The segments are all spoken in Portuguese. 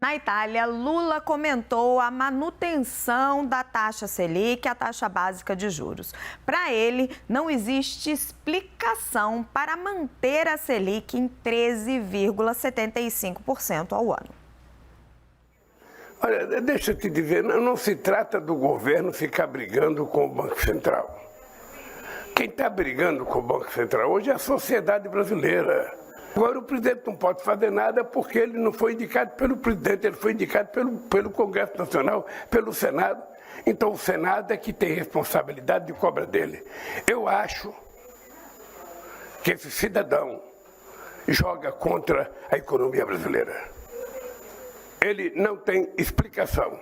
Na Itália, Lula comentou a manutenção da taxa Selic, a taxa básica de juros. Para ele, não existe explicação para manter a Selic em 13,75% ao ano. Olha, deixa eu te dizer, não se trata do governo ficar brigando com o Banco Central. Quem está brigando com o Banco Central hoje é a sociedade brasileira. Agora, o presidente não pode fazer nada porque ele não foi indicado pelo presidente, ele foi indicado pelo Congresso Nacional, pelo Senado. Então, o Senado é que tem responsabilidade de cobra dele. Eu acho que esse cidadão joga contra a economia brasileira. Ele não tem explicação.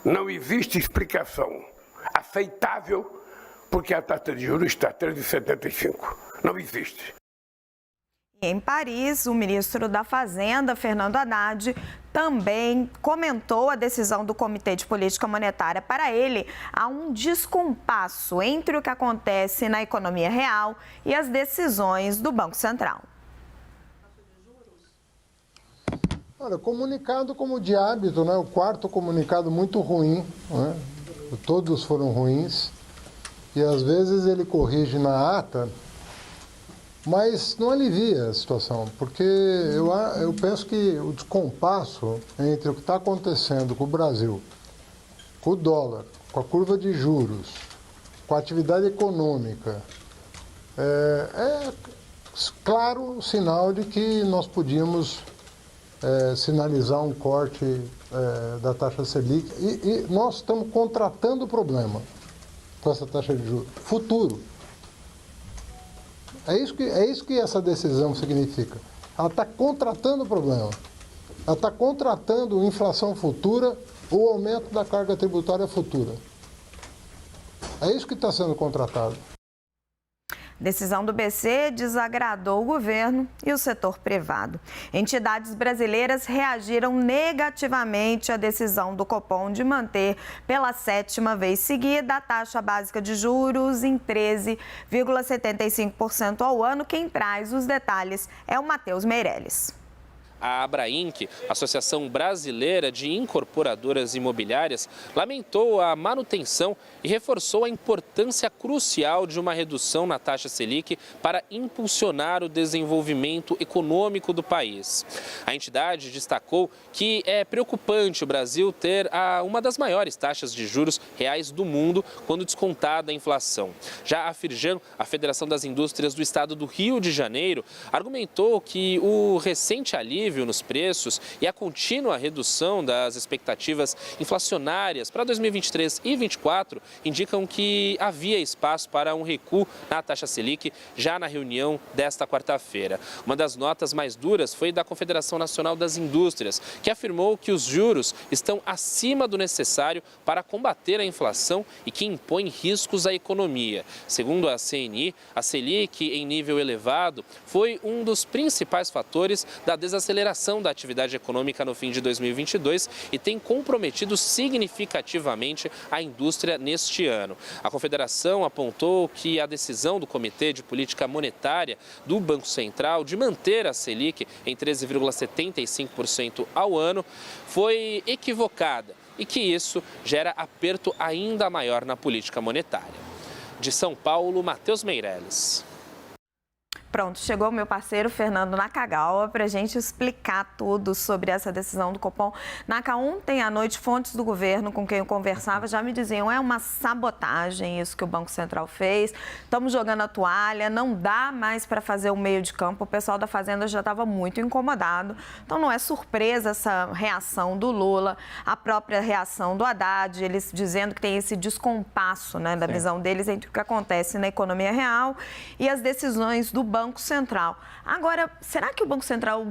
Não existe explicação aceitável porque a taxa de juros está 13,75. Não existe. Em Paris, o ministro da Fazenda, Fernando Haddad, também comentou a decisão do Comitê de Política Monetária. Para ele, há um descompasso entre o que acontece na economia real e as decisões do Banco Central. Olha, comunicado como de hábito, né? O quarto comunicado muito ruim, né? Todos foram ruins, e às vezes ele corrige na ata, mas não alivia a situação, porque eu penso que o descompasso entre o que está acontecendo com o Brasil, com o dólar, com a curva de juros, com a atividade econômica, é claro sinal de que nós podíamos sinalizar um corte da taxa Selic e nós estamos contratando o problema com essa taxa de juros futuro. É isso que essa decisão significa. Ela está contratando o problema. Ela está contratando inflação futura ou aumento da carga tributária futura. É isso que está sendo contratado. Decisão do BC desagradou o governo e o setor privado. Entidades brasileiras reagiram negativamente à decisão do Copom de manter pela 7ª vez seguida a taxa básica de juros em 13,75% ao ano. Quem traz os detalhes é o Matheus Meirelles. A Abrainc, Associação Brasileira de Incorporadoras Imobiliárias, lamentou a manutenção e reforçou a importância crucial de uma redução na taxa Selic para impulsionar o desenvolvimento econômico do país. A entidade destacou que é preocupante o Brasil ter uma das maiores taxas de juros reais do mundo quando descontada a inflação. Já a Firjan, a Federação das Indústrias do Estado do Rio de Janeiro, argumentou que o recente alívio nos preços e a contínua redução das expectativas inflacionárias para 2023 e 2024 indicam que havia espaço para um recuo na taxa Selic já na reunião desta quarta-feira. Uma das notas mais duras foi da Confederação Nacional das Indústrias, que afirmou que os juros estão acima do necessário para combater a inflação e que impõe riscos à economia. Segundo a CNI, a Selic em nível elevado foi um dos principais fatores da desaceleração da atividade econômica no fim de 2022 e tem comprometido significativamente a indústria neste ano. A Confederação apontou que a decisão do Comitê de Política Monetária do Banco Central de manter a Selic em 13,75% ao ano foi equivocada e que isso gera aperto ainda maior na política monetária. De São Paulo, Matheus Meirelles. Pronto, chegou o meu parceiro Fernando Nakagawa para a gente explicar tudo sobre essa decisão do Copom. Naka, ontem à noite, fontes do governo com quem eu conversava já me diziam é uma sabotagem isso que o Banco Central fez, estamos jogando a toalha, não dá mais para fazer o meio de campo, o pessoal da Fazenda já estava muito incomodado, então não é surpresa essa reação do Lula, a própria reação do Haddad, eles dizendo que tem esse descompasso, né, da visão deles entre o que acontece na economia real e as decisões do Banco Central. Agora, será que o Banco Central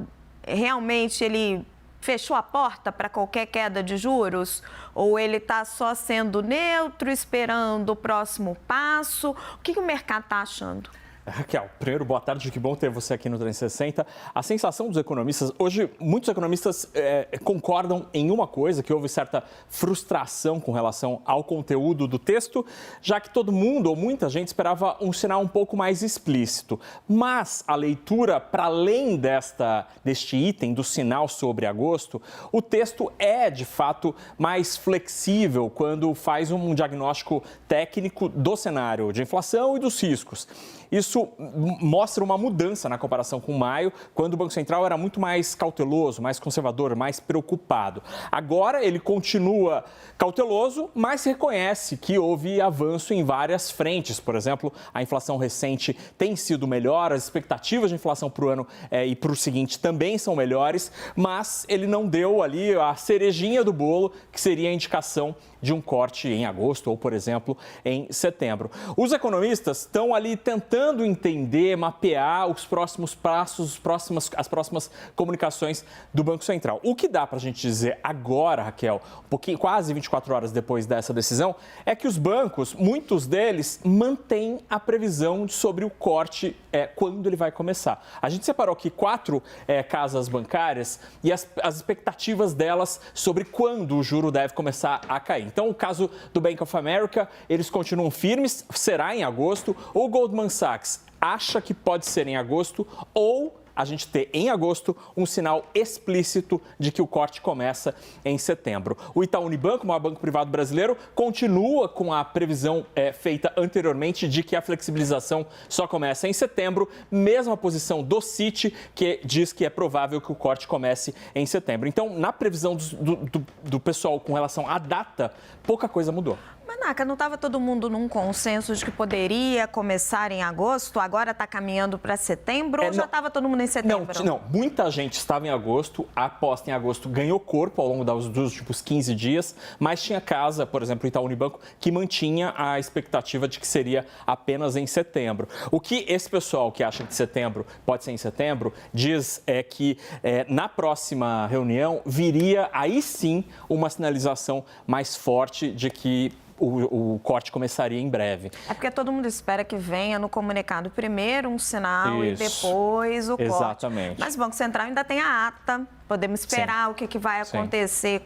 realmente ele fechou a porta para qualquer queda de juros? Ou ele está só sendo neutro, esperando o próximo passo? O que o mercado está achando? Raquel, primeiro, boa tarde, que bom ter você aqui no 360. A sensação dos economistas, hoje muitos economistas concordam em uma coisa, que houve certa frustração com relação ao conteúdo do texto, já que todo mundo ou muita gente esperava um sinal um pouco mais explícito. Mas a leitura, para além deste item do sinal sobre agosto, o texto é de fato mais flexível quando faz um diagnóstico técnico do cenário de inflação e dos riscos. Isso mostra uma mudança na comparação com maio, quando o Banco Central era muito mais cauteloso, mais conservador, mais preocupado. Agora ele continua cauteloso, mas reconhece que houve avanço em várias frentes. Por exemplo, a inflação recente tem sido melhor, as expectativas de inflação para o ano e para o seguinte também são melhores, mas ele não deu ali a cerejinha do bolo, que seria a indicação de um corte em agosto ou, por exemplo, em setembro. Os economistas estão ali tentando entender, mapear os próximos passos, as próximas comunicações do Banco Central. O que dá para a gente dizer agora, Raquel, quase 24 horas depois dessa decisão, é que os bancos, muitos deles, mantêm a previsão sobre o corte quando ele vai começar. A gente separou aqui 4 casas bancárias e as expectativas delas sobre quando o juro deve começar a cair. Então, o caso do Bank of America, eles continuam firmes, será em agosto. O Goldman Sachs acha que pode ser em agosto, ou a gente ter em agosto um sinal explícito de que o corte começa em setembro. O Itaú Unibanco, o maior banco privado brasileiro, continua com a previsão feita anteriormente de que a flexibilização só começa em setembro, mesma posição do Citi, que diz que é provável que o corte comece em setembro. Então, na previsão do pessoal com relação à data, pouca coisa mudou. Manaca, não estava todo mundo num consenso de que poderia começar em agosto, agora está caminhando para setembro, ou já estava todo mundo em setembro? Não, muita gente estava em agosto, a aposta em agosto ganhou corpo ao longo dos últimos 15 dias, mas tinha casa, por exemplo, o Itaú Unibanco, que mantinha a expectativa de que seria apenas em setembro. O que esse pessoal que acha que setembro pode ser em setembro, diz que na próxima reunião viria aí sim uma sinalização mais forte de que o corte começaria em breve. É porque todo mundo espera que venha no comunicado primeiro um sinal e depois o corte. Exatamente. Mas o Banco Central ainda tem a ata. Podemos esperar o que vai acontecer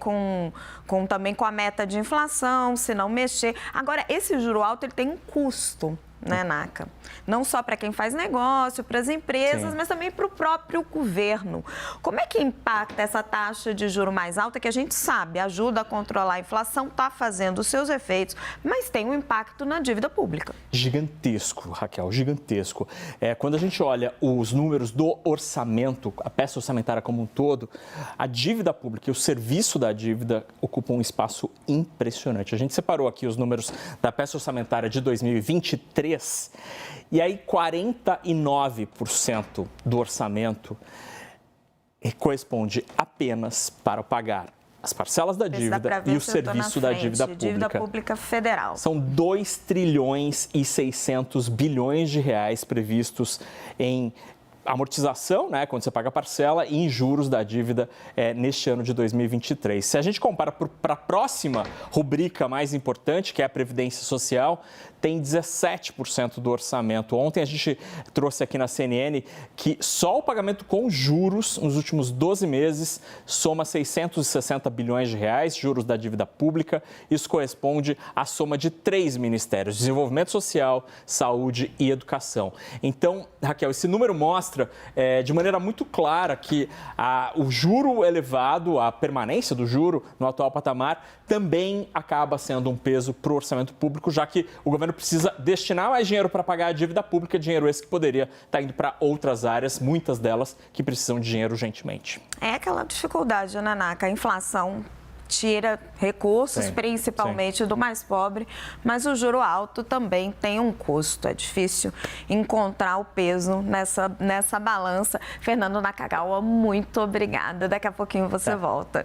também com a meta de inflação, se não mexer. Agora, esse juro alto ele tem um custo, né, Naca? Não só para quem faz negócio, para as empresas, mas também para o próprio governo. Como é que impacta essa taxa de juro mais alta, que a gente sabe ajuda a controlar a inflação, está fazendo os seus efeitos, mas tem um impacto na dívida pública? Gigantesco, Raquel, gigantesco. Quando a gente olha os números do orçamento, a peça orçamentária como um todo, a dívida pública e o serviço da dívida ocupam um espaço impressionante. A gente separou aqui os números da peça orçamentária de 2023 e aí 49% do orçamento corresponde apenas para pagar as parcelas da dívida e o serviço da dívida pública. Dívida pública federal. São 2 trilhões e 600 bilhões de reais previstos em amortização, né, quando você paga a parcela, e em juros da dívida neste ano de 2023. Se a gente compara para a próxima rubrica mais importante, que é a Previdência Social, tem 17% do orçamento. Ontem a gente trouxe aqui na CNN que só o pagamento com juros nos últimos 12 meses soma 660 bilhões de reais, juros da dívida pública. Isso corresponde à soma de 3 ministérios: Desenvolvimento Social, Saúde e Educação. Então, Raquel, esse número mostra de maneira muito clara que o juro elevado, a permanência do juro no atual patamar, também acaba sendo um peso para o orçamento público, já que o governo precisa destinar mais dinheiro para pagar a dívida pública, dinheiro esse que poderia estar indo para outras áreas, muitas delas que precisam de dinheiro urgentemente. É aquela dificuldade, né, Naca? A inflação tira recursos, principalmente do mais pobre, mas o juro alto também tem um custo. É difícil encontrar o peso nessa balança. Fernando Nakagawa, muito obrigada. Daqui a pouquinho você volta.